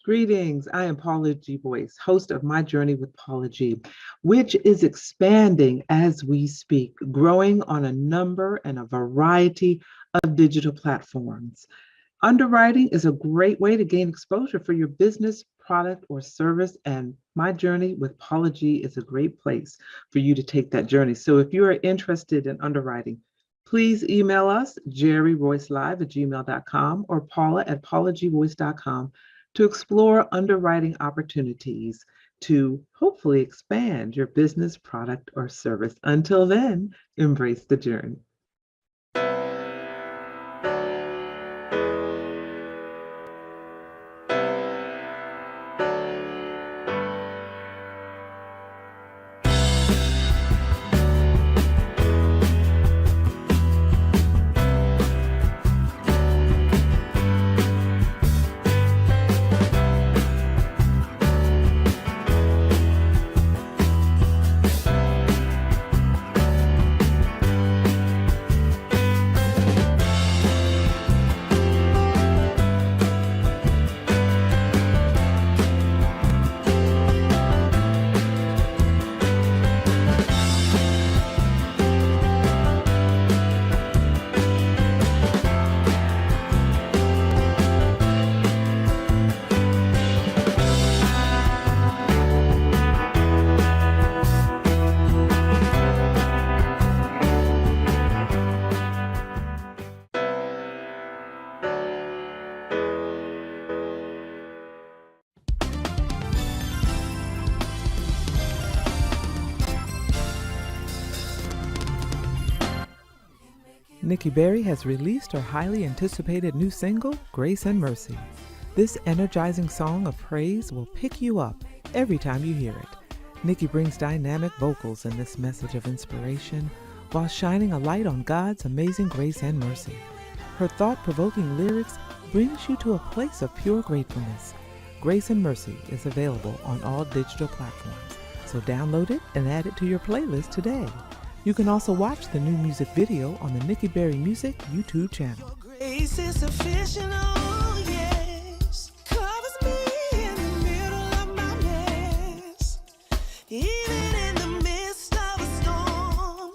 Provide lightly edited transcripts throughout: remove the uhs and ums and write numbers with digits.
Greetings. I am Paula G. Boyce, host of My Journey with Paula G, which is expanding as we speak, growing on a number and a variety of digital platforms. Underwriting is a great way to gain exposure for your business, product, or service, and My Journey with Paula G is a great place for you to take that journey. So if you are interested in underwriting, please email us, jerryroycelive@gmail.com or paula@paulagvoice.com to explore underwriting opportunities to hopefully expand your business, product, or service. Until then, embrace the journey. Nikki Berry has released her highly anticipated new single, Grace and Mercy. This energizing song of praise will pick you up every time you hear it. Nikki brings dynamic vocals in this message of inspiration while shining a light on God's amazing grace and mercy. Her thought-provoking lyrics brings you to a place of pure gratefulness. Grace and Mercy is available on all digital platforms, so download it and add it to your playlist today. You can also watch the new music video on the Nikki Berry Music YouTube channel. Grace is sufficient, oh yes, covers me in the middle of my mess. Even in the midst of a storm,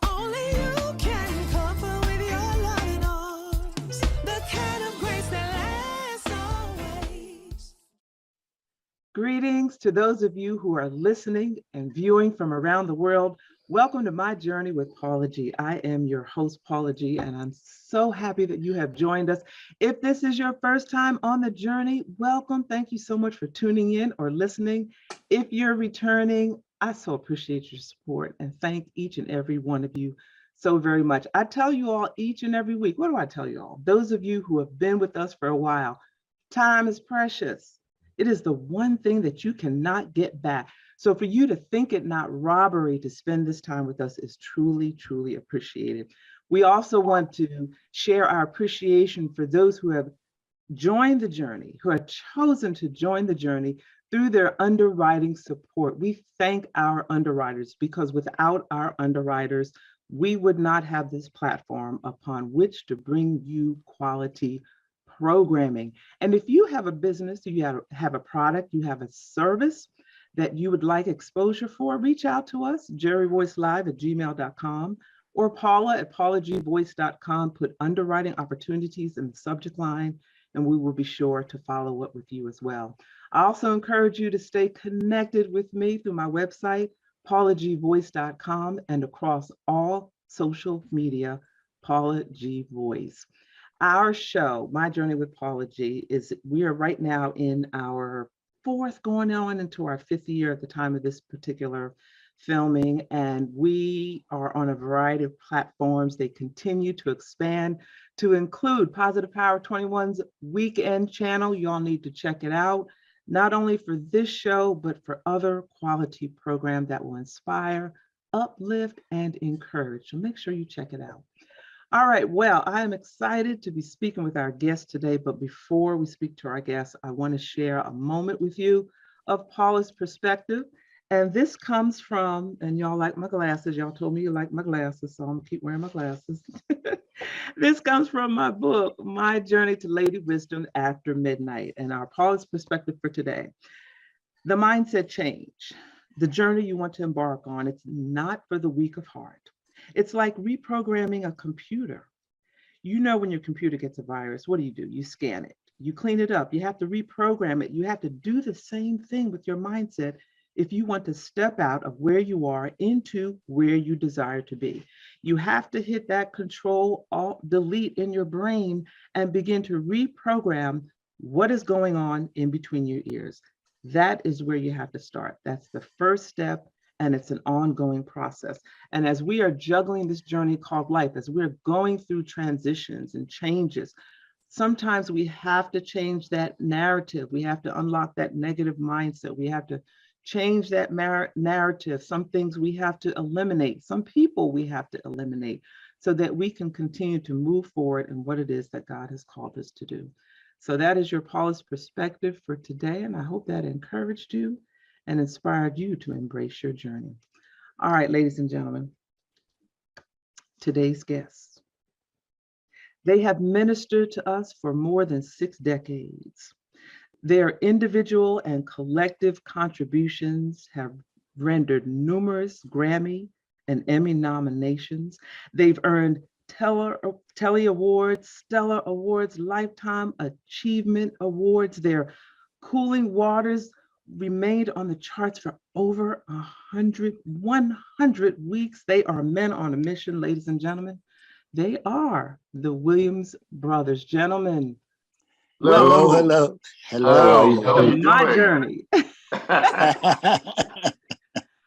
only you can comfort with your loving arms. The kind of grace that lasts always. Greetings to those of you who are listening and viewing from around the world. Welcome to My Journey with Paula G. I am your host, Paula G, and I'm so happy that you have joined us. If this is your first time on the journey, welcome. Thank you so much for tuning in or listening. If you're returning, I so appreciate your support and thank each and every one of you so very much. I tell you all each and every week, what do I tell you all? Those of you who have been with us for a while, time is precious. It is the one thing that you cannot get back. So for you to think it not robbery to spend this time with us is truly, truly appreciated. We also want to share our appreciation for those who have joined the journey, who have chosen to join the journey through their underwriting support. We thank our underwriters because without our underwriters, we would not have this platform upon which to bring you quality programming. And if you have a business, you have a product, you have a service that you would like exposure for, reach out to us, jerryvoicelive@gmail.com or paula@paulagvoice.com. Put underwriting opportunities in the subject line, and we will be sure to follow up with you as well. I also encourage you to stay connected with me through my website, paulagvoice.com, and across all social media, Paula G Voice. Our show, My Journey with Paula G, we are right now in our fourth, going on into our fifth year at the time of this particular filming, and we are on a variety of platforms. They continue to expand to include Positive Power 21's weekend channel. You all need to check it out, not only for this show, but for other quality programs that will inspire, uplift, and encourage. So make sure you check it out. All right, well, I am excited to be speaking with our guest today, but before we speak to our guest, I want to share a moment with you of Paula's perspective And this comes from, and y'all like my glasses. Y'all told me you like my glasses, so I'm gonna keep wearing my glasses. This comes from my book, My Journey to Lady Wisdom After Midnight, and our Paula's perspective for today. The mindset change, the journey you want to embark on, it's not for the weak of heart. It's like reprogramming a computer. You know, when your computer gets a virus, what do? You scan it, you clean it up, you have to reprogram it. You have to do the same thing with your mindset if you want to step out of where you are into where you desire to be. You have to hit that control alt delete in your brain and begin to reprogram what is going on in between your ears. That is where you have to start. That's the first step, and it's an ongoing process. And as we are juggling this journey called life, as we're going through transitions and changes, sometimes we have to change that narrative. We have to unlock that negative mindset. We have to change that narrative. Some things we have to eliminate. Some people we have to eliminate so that we can continue to move forward in what it is that God has called us to do. So that is your Paula's perspective for today. And I hope that encouraged you and inspired you to embrace your journey. All right, ladies and gentlemen, today's guests. They have ministered to us for more than 6 decades. Their individual and collective contributions have rendered numerous Grammy and Emmy nominations. They've earned Telly Awards, Stellar Awards, Lifetime Achievement Awards. Their Cooling Waters remained on the charts for over 100 weeks. They are men on a mission, ladies and gentlemen. They are the Williams brothers. Gentlemen, Hello, welcome hello. to my journey.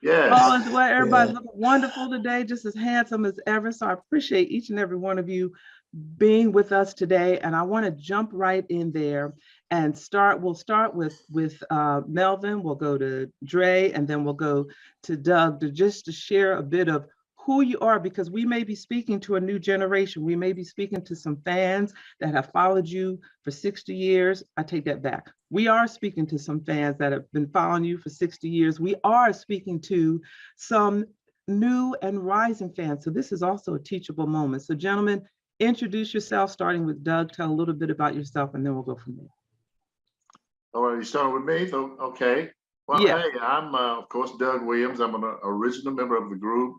Yes. Paul, is well, everybody's looking wonderful today, just as handsome as ever. So I appreciate each and every one of you being with us today. And I want to jump right in there and start. We'll start with Melvin. We'll go to Dre, and then we'll go to Doug to share a bit of who you are, because we may be speaking to a new generation. We may be speaking to some fans that have followed you for 60 years. I take that back. We are speaking to some fans that have been following you for 60 years. We are speaking to some new and rising fans. So this is also a teachable moment. So gentlemen, introduce yourself, starting with Doug. Tell a little bit about yourself, and then we'll go from there. All right, you starting with me? So, okay. Well, Yeah. hey, I'm, of course, Doug Williams. I'm an original member of the group.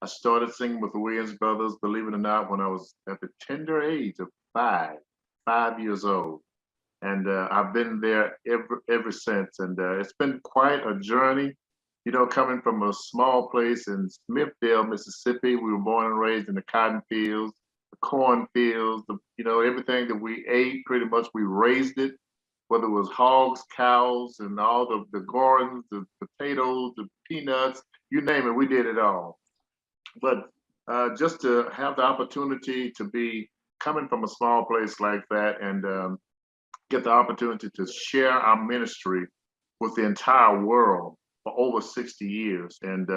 I started singing with the Williams brothers, believe it or not, when I was at the tender age of 5 years old. And I've been there ever since. And it's been quite a journey, you know, coming from a small place in Smithville, Mississippi. We were born and raised in the cotton fields, the corn fields, you know, everything that we ate, pretty much we raised it. Whether it was hogs, cows, and all the gardens, the potatoes, the peanuts, you name it, we did it all. But just to have the opportunity to be coming from a small place like that and get the opportunity to share our ministry with the entire world for over 60 years. And,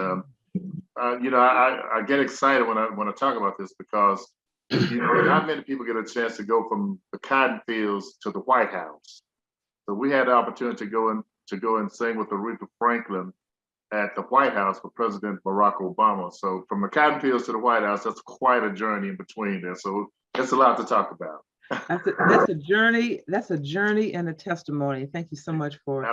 you know, I get excited when I talk about this because, you know, not many people get a chance to go from the cotton fields to the White House. So we had the opportunity to go and sing with Aretha Franklin at the White House for President Barack Obama. So from the cotton fields to the White House, that's quite a journey in between there. So it's a lot to talk about. That's a journey. That's a journey and a testimony. Thank you so much for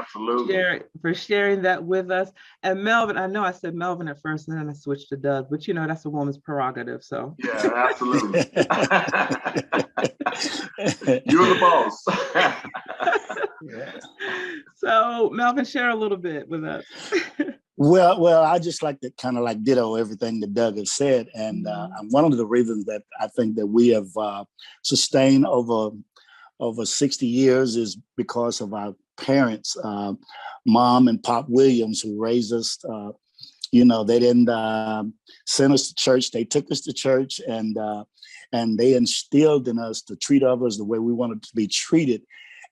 sharing that with us. And Melvin, I know I said Melvin at first, and then I switched to Doug, but you know that's a woman's prerogative. So yeah, absolutely. You're the boss. Yeah. So Melvin, share a little bit with us. Well, I just like to kind of like ditto everything that Doug has said. And one of the reasons that I think that we have sustained over 60 years is because of our parents, Mom and Pop Williams, who raised us. You know, they didn't send us to church. They took us to church, and they instilled in us to treat others the way we wanted to be treated.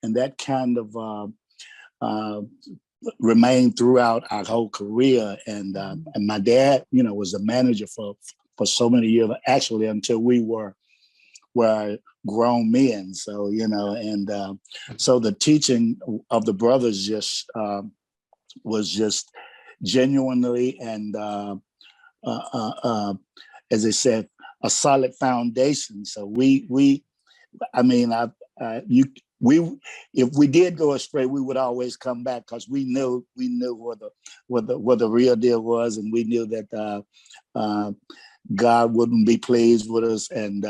And that kind of remained throughout our whole career. And my dad, you know, was the manager for so many years, actually, until we were grown men. So, you know, and so the teaching of the brothers just was just genuinely and as I said, a solid foundation. So I mean, if we did go astray, we would always come back because we knew what the real deal was, and we knew that God wouldn't be pleased with us, and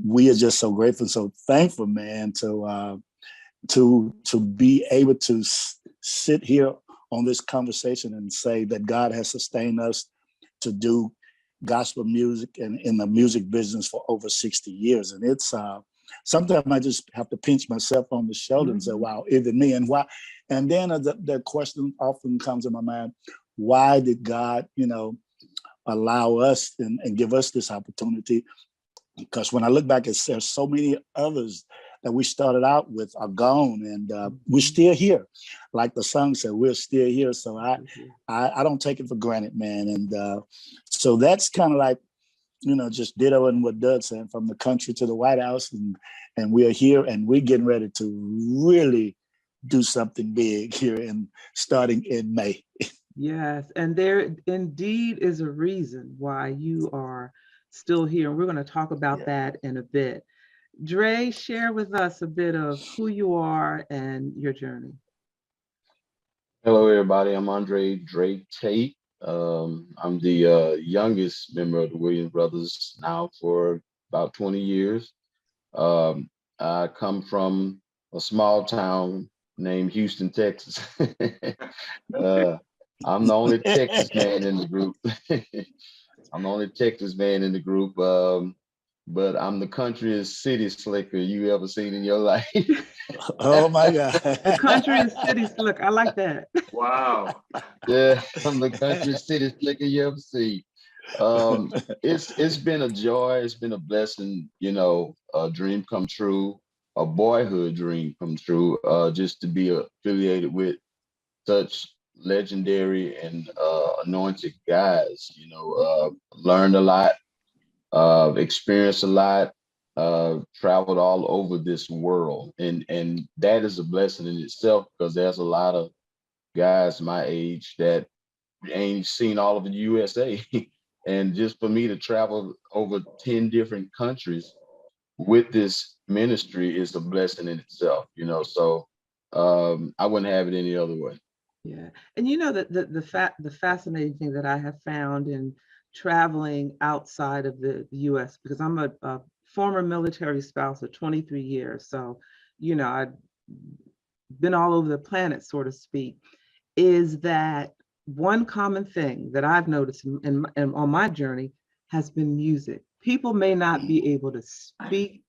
we are just so grateful, so thankful, man, to be able to sit here on this conversation and say that God has sustained us to do gospel music and in the music business for over 60 years. And it's sometimes I just have to pinch myself on the shoulder and say, wow, even me. And why? And then the question often comes in my mind, why did God, allow us and give us this opportunity? Because when I look back, there's so many others that we started out with are gone, and we're still here. Like the song said, we're still here. So I don't take it for granted, man. And so that's kind of like, just dittoing what Doug said, from the country to the White House, and we are here, and we're getting ready to really do something big here, and starting in May. Yes, and there indeed is a reason why you are still here. And we're going to talk about that in a bit. Dre, share with us a bit of who you are and your journey. Hello, everybody. I'm Dre Tate. I'm the youngest member of the Williams Brothers now for about 20 years. I come from a small town named Houston, Texas. I'm the only Texas man in the group. I'm the only Texas man in the group. But I'm the countryest city slicker you ever seen in your life. Oh my God. The countryest city slicker. I like that. Wow. Yeah, I'm the countryest city slicker you ever see. It's been a joy. It's been a blessing, a dream come true, a boyhood dream come true, just to be affiliated with such legendary and anointed guys. Learned a lot, experienced a lot, traveled all over this world, and that is a blessing in itself, because there's a lot of guys my age that ain't seen all of the USA. And just for me to travel over 10 different countries with this ministry is a blessing in itself, so I wouldn't have it any other way. Yeah, and the fascinating thing that I have found in traveling outside of the U.S., because I'm a former military spouse of 23 years, so I've been all over the planet, so to speak, is that one common thing that I've noticed in on my journey has been music. People may not be able to speak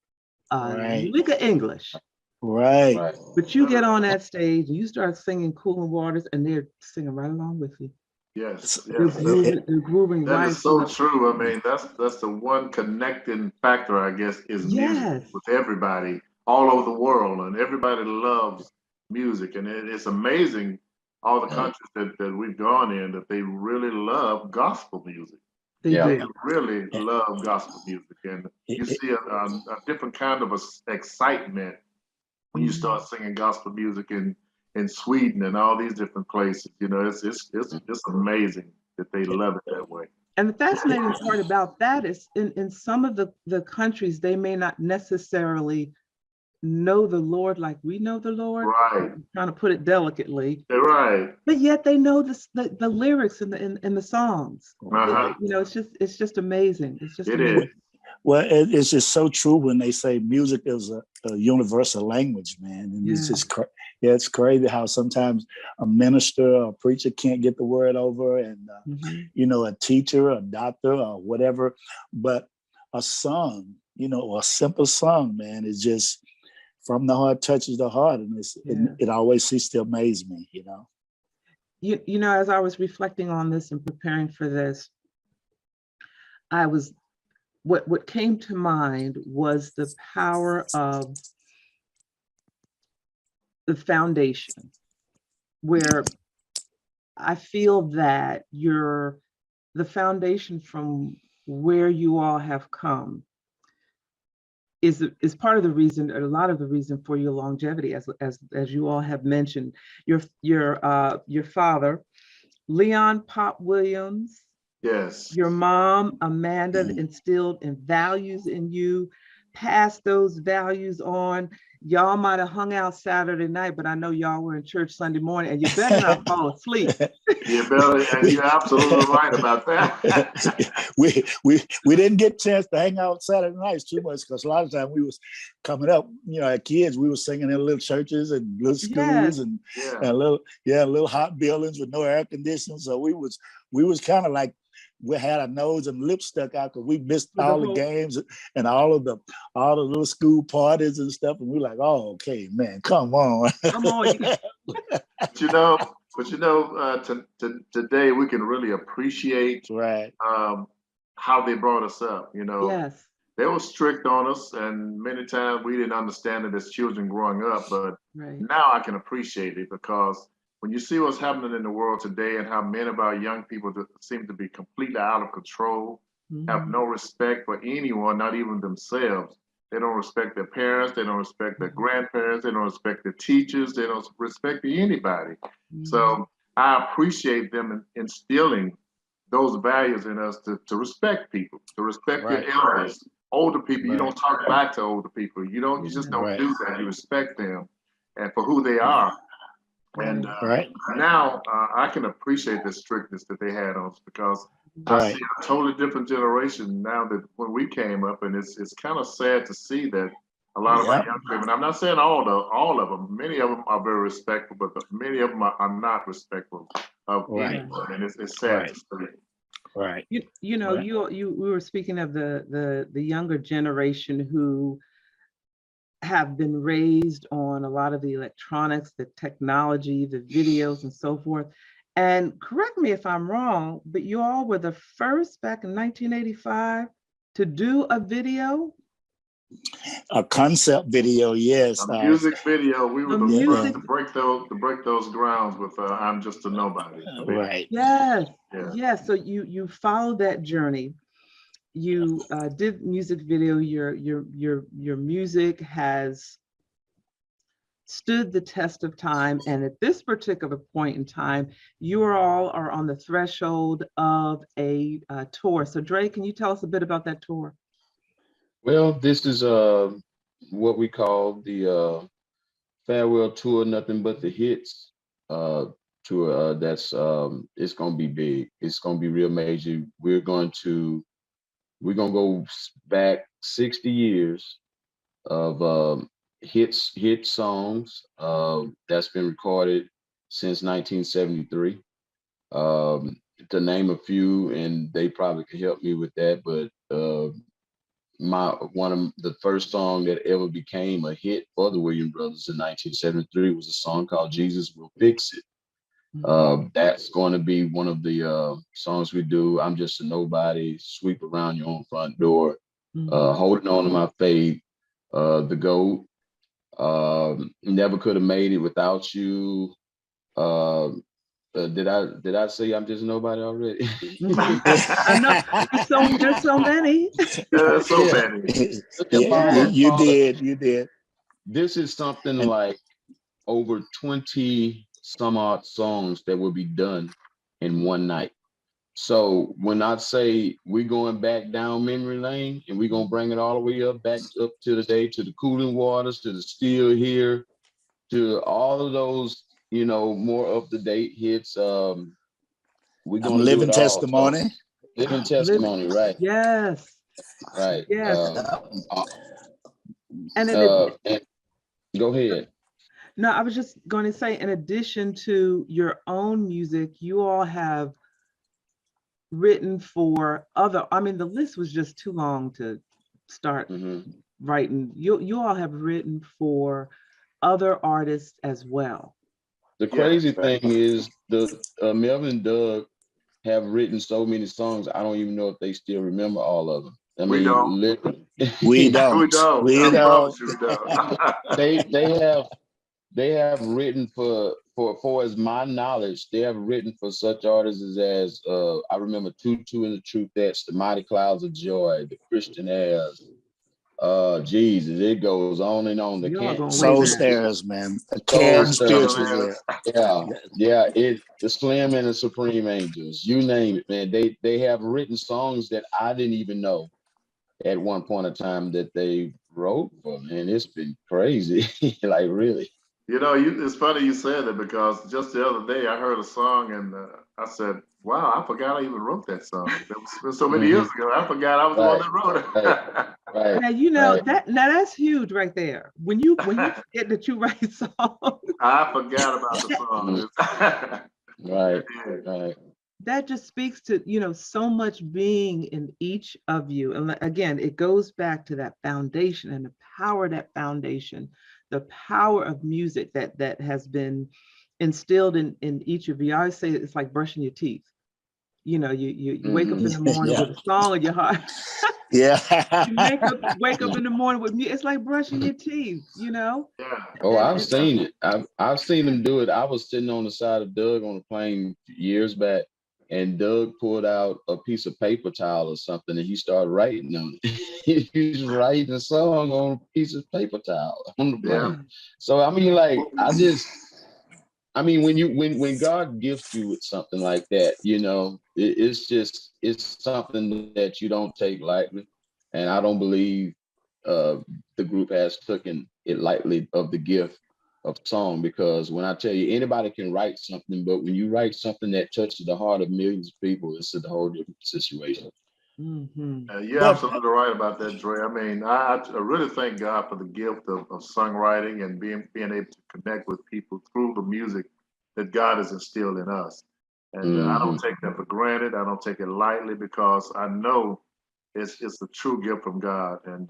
a lick of English. Right. But you get on that stage and you start singing Cooling Waters, and they're singing right along with you. Yes. They're grooving That right. is so true. I mean, that's the one connecting factor, I guess, is music with everybody all over the world, and everybody loves music. And it's amazing, all the countries that we've gone in, that they really love gospel music. They do. Really love gospel music, and you see a different kind of excitement when you start singing gospel music in Sweden and all these different places. It's amazing that they love it that way. And the fascinating part about that is in some of the countries, they may not necessarily know the Lord like we know the Lord. Right. I'm trying to put it delicately. Right. But yet they know the lyrics and the songs. Uh-huh. It's just amazing. It's just amazing. Well, it's just so true when they say music is a universal language, man. And it's just it's crazy how sometimes a minister or a preacher can't get the word over, and a teacher, a doctor, or whatever. But a song, a simple song, man, is just from the heart, touches the heart, and it always seems to amaze me. As I was reflecting on this and preparing for this, what came to mind was the power of the foundation, where I feel that the foundation from where you all have come is part of the reason, or a lot of the reason for your longevity, as you all have mentioned. Your father Leon Pop Williams, Yes. your mom, Amanda, instilled in values in you, passed those values on. Y'all might have hung out Saturday night, but I know y'all were in church Sunday morning, and you better not fall asleep. You better, and you're absolutely right about that. we didn't get a chance to hang out Saturday nights too much because a lot of times we was coming up, as kids, we were singing in little churches and little schools and little hot buildings with no air conditioning. So we was kind of like we had our nose and lips stuck out because we missed all the games and all the little school parties and stuff. And we're like, oh, okay, man, come on. Come on. Today we can really appreciate how they brought us up. Yes. They were strict on us, and many times we didn't understand it as children growing up. But now I can appreciate it, because when you see what's happening in the world today and how many of our young people seem to be completely out of control, have no respect for anyone, not even themselves. They don't respect their parents. They don't respect their grandparents. They don't respect their teachers. They don't respect anybody. So I appreciate them instilling those values in us to respect people, to respect your elders, older people. You don't talk back to older people. You just don't do that. You respect them and for who they are. And now I can appreciate the strictness that they had on us, because I see a totally different generation now that when we came up, and it's kind of sad to see that a lot of our young people, and I'm not saying all of them, many of them are very respectful, but many of them are not respectful of anyone, and it's sad to see. Right. We were speaking of the younger generation who have been raised on a lot of the electronics, the technology, the videos and so forth. And correct me if I'm wrong, but you all were the first back in 1985 to do a video? A concept video, yes. A music video. We were the first to break those grounds with "I'm Just a Nobody." Right. Yes. Yes. So you followed that journey. You did music video. Your music has stood the test of time, and at this particular point in time, you all are on the threshold of a tour. So, Dre, can you tell us a bit about that tour? Well, this is what we call the farewell tour, nothing but the hits tour. That's it's gonna be big. It's gonna be real major. We're gonna go back 60 years of hit songs that's been recorded since 1973. To name a few, and they probably could help me with that, but one of the first song that ever became a hit for the Williams Brothers in 1973 was a song called "Jesus Will Fix It." That's going to be one of the songs we do. "I'm Just a Nobody," "Sweep Around Your Own Front Door," "Holding On to My Faith," "The GOAT," "Never Could Have Made It Without You." Did I say "I'm Just a Nobody" already? I know there's so many. There's so many. You did. This is something like over 20 some odd songs that will be done in one night. So when I say we're going back down memory lane, and we're gonna bring it all the way back up to the day, to the Cooling Waters, to the Still Here, to all of those, more up to date hits. We're gonna Living testimony. Living testimony, right? Yes. Right. Yes. And go ahead. No, I was just going to say, in addition to your own music, you all have written for other. I mean, the list was just too long to start writing. You all have written for other artists as well. The crazy thing is, the Melvin and Doug have written so many songs, I don't even know if they still remember all of them. I mean, we don't. We don't. They have written for as my knowledge, they have written for such artists as I remember Tutu and the Truthettes, the Mighty Clouds of Joy, the Christian Airs, Jesus, it goes on and on. The Y'all can't going way Soul back. stairs, man. A soul can stirring. spirituals there. Yeah, yeah. The Slim and the Supreme Angels, you name it, man. They have written songs that I didn't even know at one point in time that they wrote for, man. It's been crazy. Like really. You know, it's funny you said that because just the other day I heard a song and I said, "Wow, I forgot I even wrote that song." It was so many years ago. I forgot I was the one that wrote it. Right. Now you know Right. that now that's huge right there. When you forget that you write songs, I forgot about the song. Right. Yeah. Right. that just speaks to so much being in each of you. And again, it goes back to that foundation and the power of that foundation, the power of music that has been instilled in each of you. I always say it's like brushing your teeth. You wake up in the morning Yeah. with a song in your heart. Yeah. You wake up in the morning with music. It's like brushing your teeth. Yeah. Oh, I've And seen it. I've seen them do it. I was sitting on the side of Doug on a plane years back, and Doug pulled out a piece of paper towel or something, and he started writing on it. He's writing a song on a piece of paper towel on the Yeah. plane. So I mean, like, I mean, when God gifts you with something like that, it's something that you don't take lightly, and I don't believe the group has taken it lightly of the gift of song, because when I tell you anybody can write something, but when you write something that touches the heart of millions of people, it's a whole different situation. Mhm. You're But absolutely right about that, Dre. I mean, I really thank God for the gift of songwriting and being able to connect with people through the music that God has instilled in us. And I Hmm. don't take that for granted. I don't take it lightly because I know it's a true gift from God. And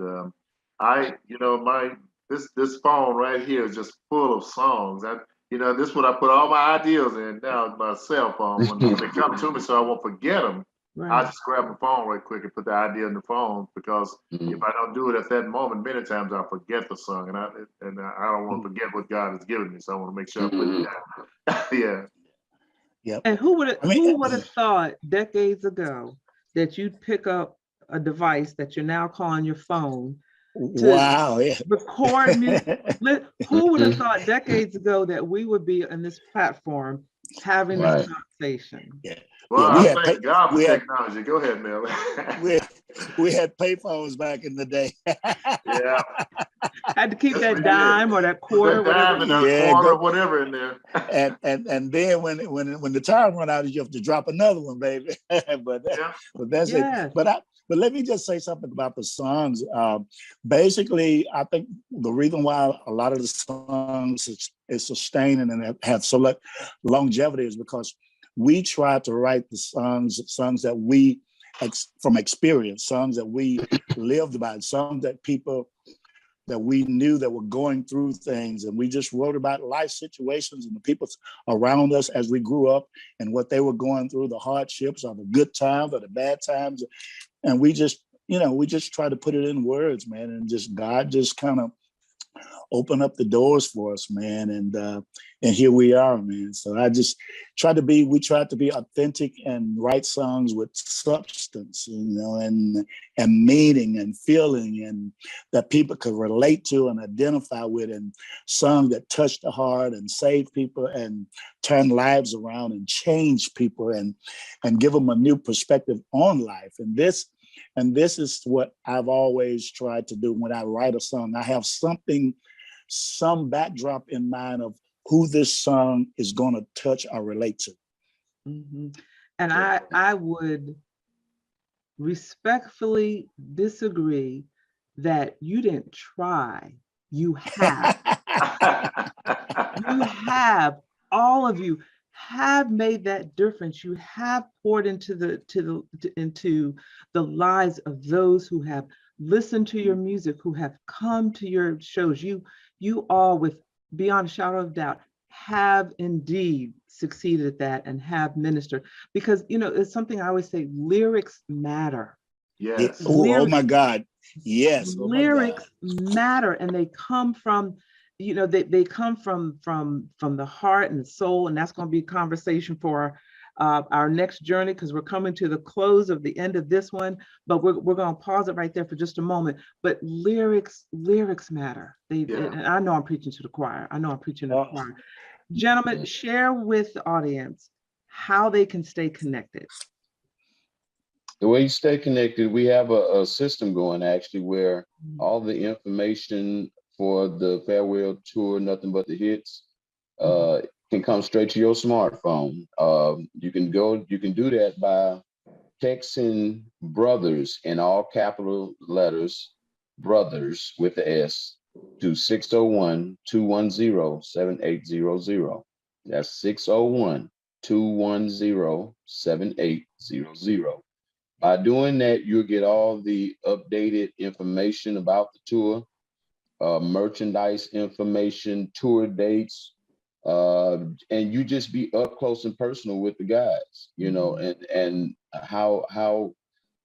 my this phone right here is just full of songs. This is what I put all my ideas in now. My cell phone when they come to me, so I won't forget them. I Right. just grab my phone right quick and put the idea in the phone because if I don't do it at that moment, many times I forget the song, and I don't want to forget what God has given me. So I want to make sure I put it down. Yeah. yep. And who would I mean, who would have thought decades ago that you'd pick up a device that you're now calling your phone to wow. Yeah. record music? Who would have thought decades ago that we would be on this platform having this Right. conversation? Yeah. Well, Yeah. I thank God for We had technology. Go ahead, Mel. we we had payphones back in the day. Yeah. Had to keep Yes, we that did. dime or that Put quarter, that whatever. dime in that Yeah, quarter, go. whatever in there. And then when the time run out, you have to drop another one, baby. but Yeah. but that's it. Yes. But let me just say something about the songs. Basically, I think the reason why a lot of the songs is sustaining and have so much longevity is because we try to write the songs that we from experience, songs that we lived by, songs that people that we knew that were going through things, and we just wrote about life situations and the people around us as we grew up and what they were going through, the hardships or the good times or the bad times, and we just try to put it in words, man, and just God just kind of open up the doors for us, man, and here we are, man. So we tried to be authentic and write songs with substance, and meaning and feeling, and that people could relate to and identify with, and songs that touch the heart and save people and turn lives around and change people and give them a new perspective on life. And this is what I've always tried to do when I write a song. I have some backdrop in mind of who this song is going to touch or relate to. Mhm. And I would respectfully disagree that you didn't try. You have. You have, all of you have made that difference. You have poured into the lives of those who have listened to your music, who have come to your shows. You all, with beyond a shadow of doubt, have indeed succeeded at that and have ministered, because it's something I always say: lyrics matter. Yes. Oh my Lyrics God. Yes. Oh my God. lyrics matter, and they come from they come from the heart and the soul, and that's going to be a conversation for our next journey, because we're coming to the close of the end of this one, but we're going to pause it right there for just a moment. But lyrics matter. And I know I'm preaching to the choir. Gentlemen, share with the audience how they can stay connected. The way you stay connected, we have a system going actually where all the information for the farewell tour, Nothing But the Hits, can come straight to your smartphone. You can do that by texting brothers in all capital letters, brothers with the S, to 601-210-7800. That's 601-210-7800. By doing that, you'll get all the updated information about the tour, merchandise information, tour dates, and you just be up close and personal with the guys, you know, and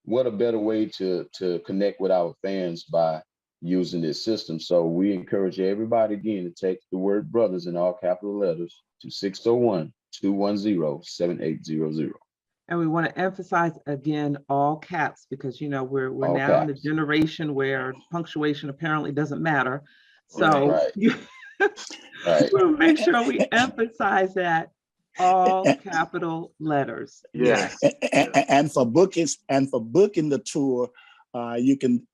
what a better way to connect with our fans by using this system. So we encourage everybody again to text the word brothers in all capital letters to 601-210-7800. And we want to emphasize again, all caps, because, you know, we're All now in a caps. generation where punctuation apparently doesn't matter. So Right. we'll make sure we emphasize that, all capital letters. Yes. And for booking the tour, you can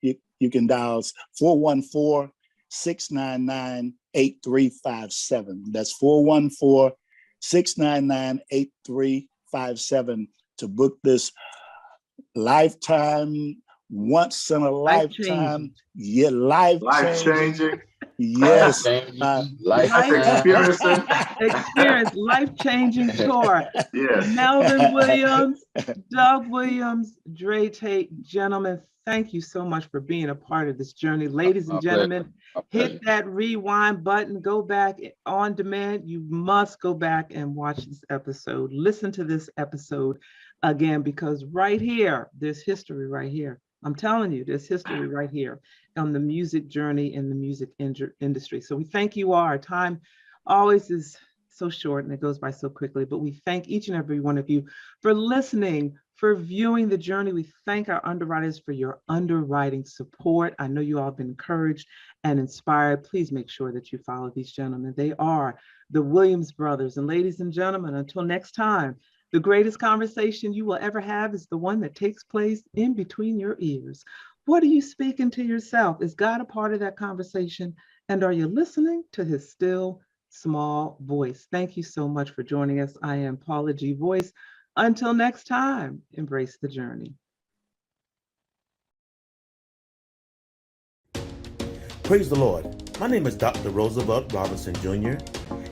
dial 414-699-8357. That's 414-699-8357 to book this lifetime, once in a lifetime, Life changing. Yes. Life-changing tour. Yes. Melvin Williams, Doug Williams, Dre Tate, gentlemen, thank you so much for being a part of this journey. Ladies and gentlemen, hit that rewind button, go back on demand. You must go back and watch this episode. Listen to this episode again, because right here, there's history right here. I'm telling you, there's history right here on the music journey in the music industry. So we thank you all. Our time always is so short and it goes by so quickly, but we thank each and every one of you for listening, for viewing the journey. We thank our underwriters for your underwriting support. I know you all have been encouraged and inspired. Please make sure that you follow these gentlemen. They are the Williams brothers. And ladies and gentlemen, until next time, the greatest conversation you will ever have is the one that takes place in between your ears. What are you speaking to yourself? Is God a part of that conversation? And are you listening to his still small voice? Thank you so much for joining us. I am Paula G. Voice. Until next time, embrace the journey. Praise the Lord. My name is Dr. Roosevelt Robinson Jr.,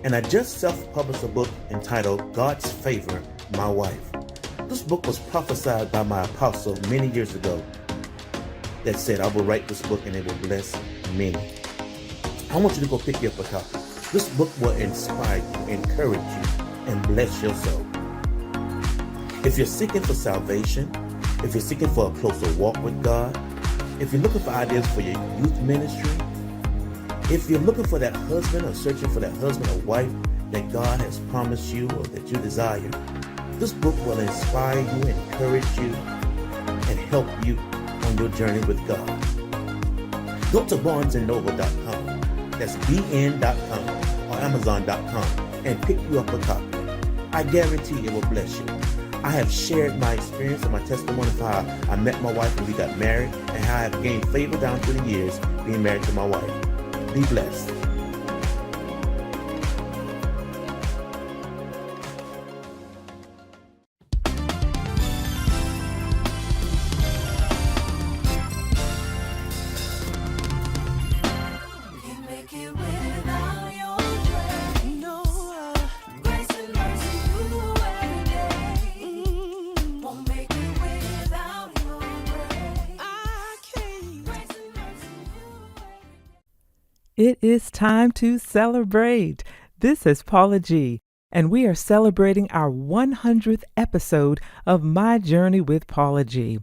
and I just self-published a book entitled God's Favor, My Wife. This book was prophesied by my apostle many years ago that said, I will write this book and it will bless many. I want you to go pick you up a copy. This book will inspire you, encourage you, and bless your soul. If you're seeking for salvation, if you're seeking for a closer walk with God, if you're looking for ideas for your youth ministry, if you're looking for that husband or searching for that husband or wife that God has promised you or that you desire, this book will inspire you, encourage you, and help you on your journey with God. Go to barnesandnoble.com, that's bn.com or amazon.com, and pick you up a copy. I guarantee it will bless you. I have shared my experience and my testimony of how I met my wife and we got married, and how I have gained favor down through the years being married to my wife. Be blessed. It is time to celebrate. This is Paula G, and we are celebrating our 100th episode of My Journey with Paula G.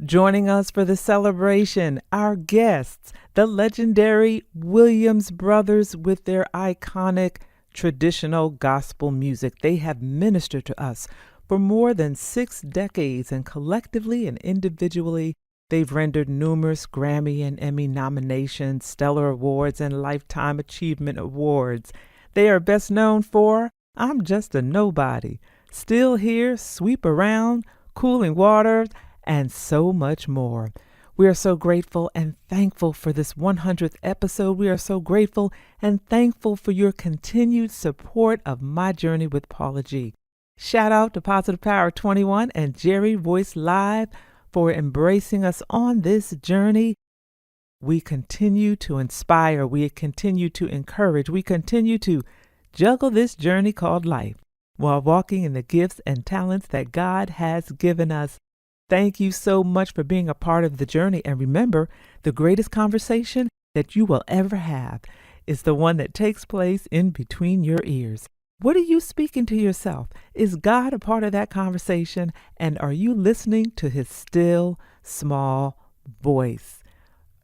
Joining us for the celebration, our guests, the legendary Williams brothers with their iconic traditional gospel music. They have ministered to us For more than 6 decades, and collectively and individually, they've rendered numerous Grammy and Emmy nominations, Stellar Awards, and Lifetime Achievement Awards. They are best known for I'm Just a Nobody, Still Here, Sweep Around, Cooling Water, and so much more. We are so grateful and thankful for this 100th episode. We are so grateful and thankful for your continued support of my journey with Paula G. Shout out to Positive Power 21 and Jerry Voice Live for embracing us on this journey. We continue to inspire. We continue to encourage. We continue to juggle this journey called life while walking in the gifts and talents that God has given us. Thank you so much for being a part of the journey. And remember, the greatest conversation that you will ever have is the one that takes place in between your ears. What are you speaking to yourself? Is God a part of that conversation? And are you listening to his still, small voice?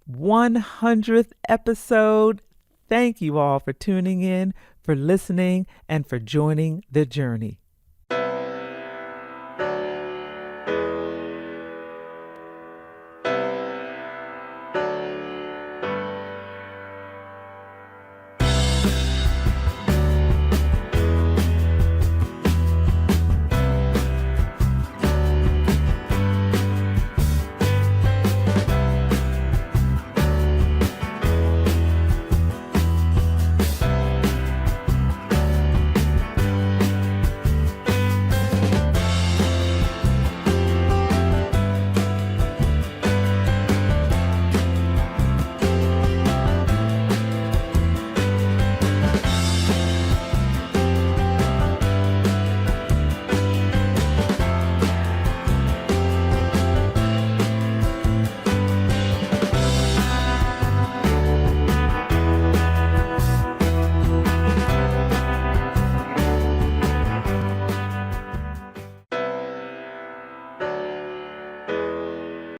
100th episode. Thank you all for tuning in, for listening, and for joining the journey.